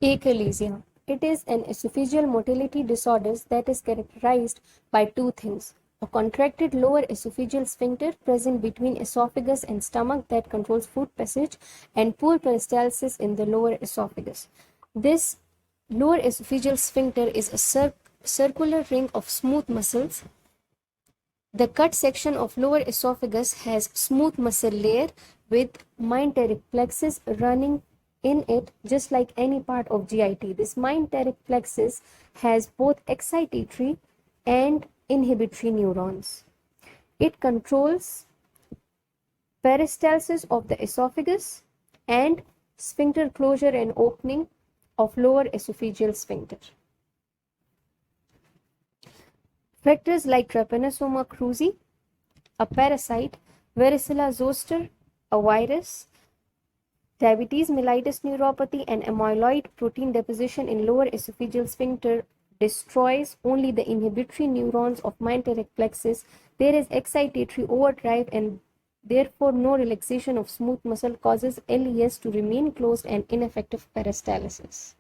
Achalasia. It is an esophageal motility disorder that is characterized by two things: a contracted lower esophageal sphincter present between esophagus and stomach that controls food passage, and poor peristalsis in the lower esophagus. This lower esophageal sphincter is a circular ring of smooth muscles. The cut section of lower esophagus has smooth muscle layer with mesenteric plexus running in it just like any part of GIT. This mesenteric plexus has both excitatory and inhibitory neurons. It controls peristalsis of the esophagus and sphincter closure and opening of lower esophageal sphincter. Factors like Trypanosoma cruzi, a parasite, varicella zoster, a virus, diabetes mellitus neuropathy, and amyloid protein deposition in lower esophageal sphincter destroys only the inhibitory neurons of mesenteric plexus. There is excitatory overdrive and therefore no relaxation of smooth muscle causes LES to remain closed and ineffective peristalsis.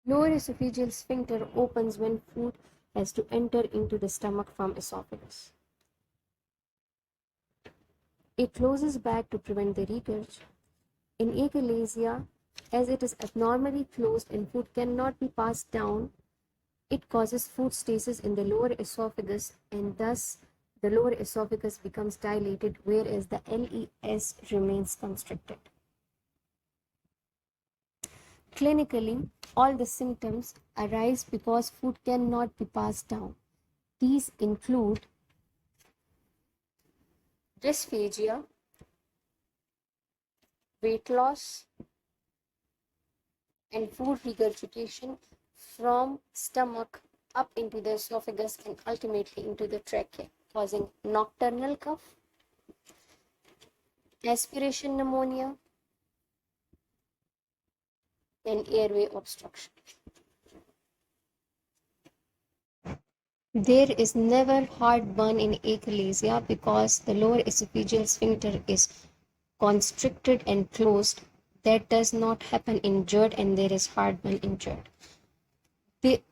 Lower esophageal sphincter opens when food has to enter into the stomach from esophagus. It closes back to prevent the regurg. In achalasia, as it is abnormally closed and food cannot be passed down, it causes food stasis in the lower esophagus, and thus the lower esophagus becomes dilated, whereas the LES remains constricted. Clinically, all the symptoms arise because food cannot be passed down. These include dysphagia, weight loss, and food regurgitation from stomach up into the esophagus and ultimately into the trachea, causing nocturnal cough, aspiration pneumonia, and airway obstruction. There is never heartburn in achalasia because the lower esophageal sphincter is constricted and closed. That does not happen in GERD, and there is heartburn in GERD.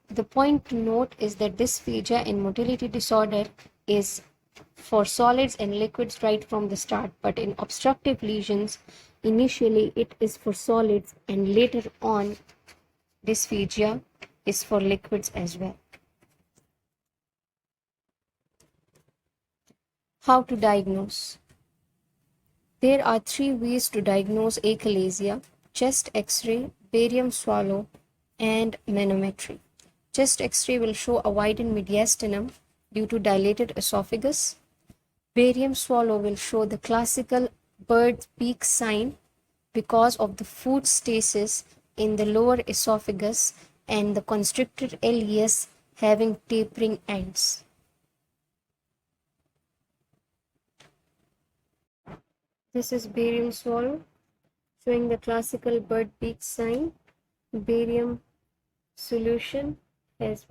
The point to note is that dysphagia in motility disorder is for solids and liquids right from the start, but in obstructive lesions, initially it is for solids and later on dysphagia is for liquids as well. How to diagnose? There are three ways to diagnose achalasia: chest X-ray, barium swallow, and manometry. Chest X-ray will show a widened mediastinum due to dilated esophagus. Barium swallow will show the classical bird's beak sign because of the food stasis in the lower esophagus and the constricted LES having tapering ends. This is barium swallow showing the classical bird beak sign. Barium solution has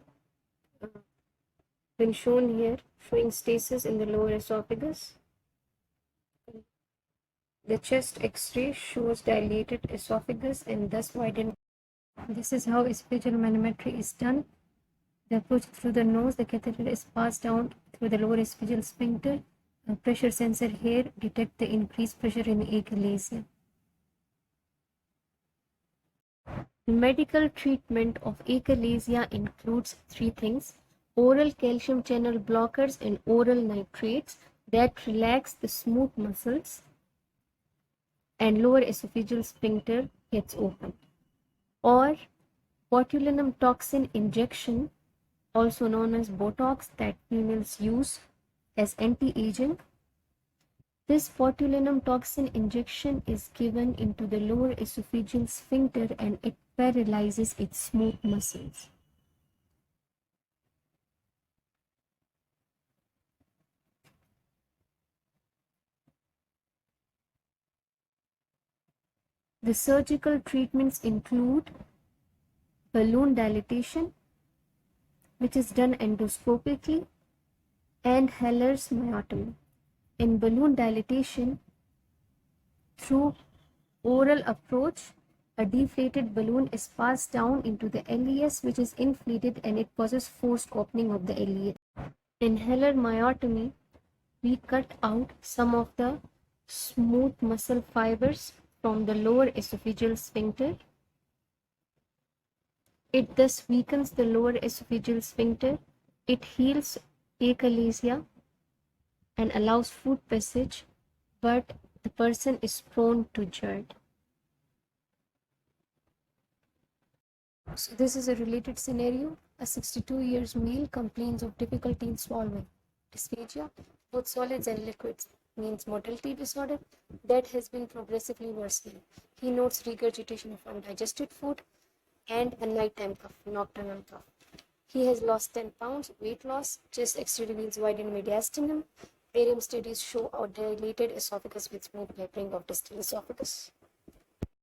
been shown here, showing stasis in the lower esophagus. The chest X-ray shows dilated esophagus and thus widened. This is how esophageal manometry is done. The approach through the nose, the catheter is passed down through the lower esophageal sphincter. A pressure sensor here detects the increased pressure in achalasia. Medical treatment of achalasia includes three things: oral calcium channel blockers and oral nitrates that relax the smooth muscles and lower esophageal sphincter gets open, or botulinum toxin injection, also known as Botox, that females use as anti-aging. This botulinum toxin injection is given into the lower esophageal sphincter and it paralyzes its smooth muscles. The surgical treatments include balloon dilatation, which is done endoscopically, and Heller's myotomy. In balloon dilatation through oral approach, a deflated balloon is passed down into the LES, which is inflated, and it causes forced opening of the LES. In Heller myotomy, we cut out some of the smooth muscle fibers from the lower esophageal sphincter. It thus weakens the lower esophageal sphincter. It heals achalasia and allows food passage, but the person is prone to GERD. So this is a related scenario. A 62 years male complains of difficulty in swallowing, dysphagia, both solids and liquids, means motility disorder that has been progressively worsening. He notes regurgitation of undigested food and a nighttime cough, nocturnal cough. He has lost 10 pounds, weight loss, chest X-ray reveals widened mediastinum. Barium studies show a dilated esophagus with smooth tapering of distal esophagus.